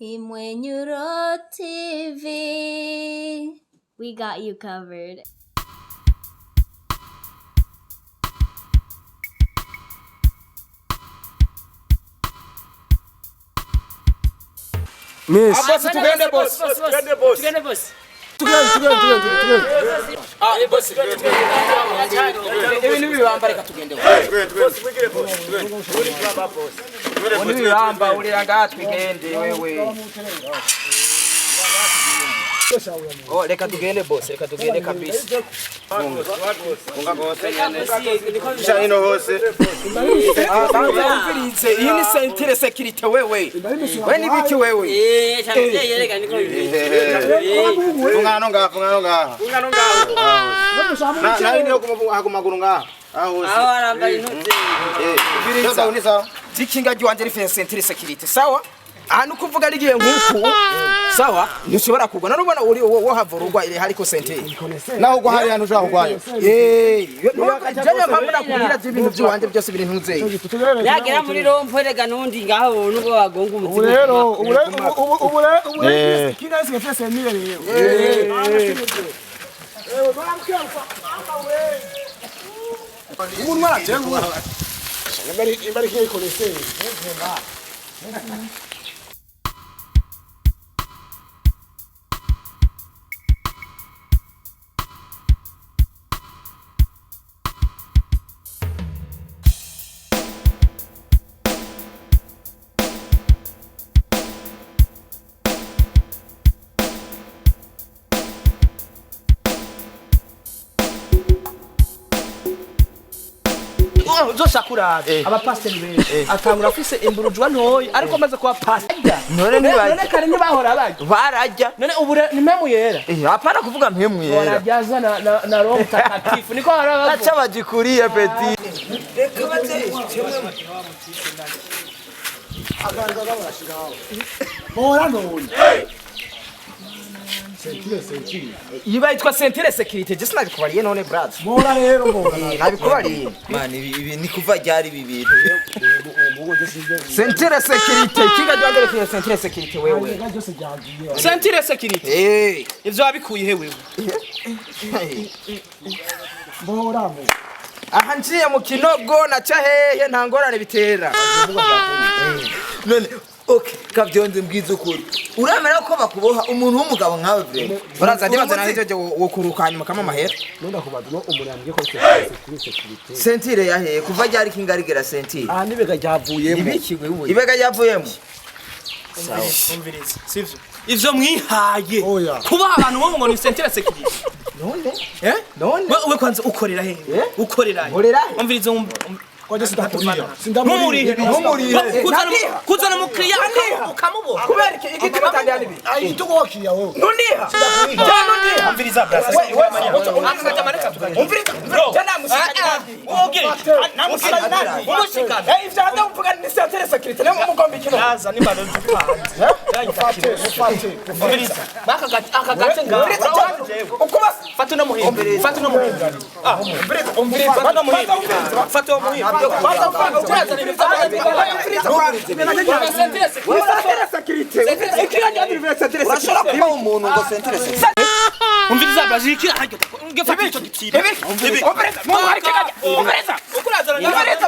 Imwenyuro TV. We got you covered. Miss. Boss, tugende boss. Tugende boss. Tugende. Ah, boss. Ibi nibi bamba reka tugende. Boss, wigire boss. Uri bamba boss. Uri bamba uri anga twigende wewe. Oh, reka tugende boss, reka tugende kabisa. Unga gose nyane. Sha ino hose. Umvirize, iyi ni sentere security wewe. We ni biki wewe? Cyane yereka niko Ungano ngaha. Na ini kumaguru ngaha. aho arambaye intuze. Umvirize unisa. Zikinga giwanje rifense sentere security. Sawa? Ahantu kuvuga rigiye nkuko. Sawa? Ntushobora kugwa. Narubona uri wo havorugwa ile hariko sentere. Naho ugwa hari hano ushaka kugwayo. Janya mpamvu nakubwira ibintu by'uwanje byose biri ntuzeye. Yagera muri rompo rega nundi ngaho nuko wagonga umutima. Ubure kinga sikefese mire leo. Umunwa jengo. Imbari kiyo ikolese. Uzoshakura abapasiteri benshi atangura afise imburujwa ntoyi ariko amaze kuba pasiteri none kare ntibahora barajya none ubu ni memu yera hapana kuvuga mpemu yera barajyaza na roho mtakatifu niko baravuga acha bajikurie peti reka baze Aganga barashiraho. Bora none. Sentire. Iba itwa sentere security je sinabikubariye none brother. Bora rero bora. Nabikubariye. man ibi ni kuva ryari bibintu Sentere security kinga jwangere kwa sentere security wewe. Sentere security. Ivyo wabikuye he wewe? Bora. Aha ngiye mu kinogo na cahehe nta ngorane bitera. none okay kavyonze mbwiza ukuri uramera ko bakuboha umuntu w'umugabo nkawe vre Baraza ndibaza na hejeje wo kuruka hanyuma kama mahera. Nunda kubaza no umurambye ko security. sentire yahe kuva ryari kingarigera sentire Ah nibega ryavuyemo. Ibikiwe wewe. ibega ryavuyemo Umvirize. Sivyo. Ivyo mwihaye. Oya. Kuba abantu bo ngo ni sentere security. None? None? We kwanza ukorera he? Ukorera he? Ukorera he? Umvirize Kwaje sindakuriye. Numurihe. Kuzana mukiriya ukamuboha. Kubera iki batandi yani bi? Ai itugokiriya wowe. Nuniha. Jana nuniha. Umviriza brasa. Akata mareka tukanye. Umviriza. Jana mushikana. Ogere. Namushikana. Umushikana. Ivyo anda umvuga ni sentere security ne mugomba ikino. Naza nimba Ufate. Umviriza. Akagace ngaho. Ukuba Fatu no muhimbi. Fatu no muhimbi. Ah, umviriza. Fatu no muhimbi. Fatu no muhimbi. urashobora kuba umuntu ngo sentire Umviriza bazikira hajyo. Ngefata ico gitibe. umviriza ukurazana umviriza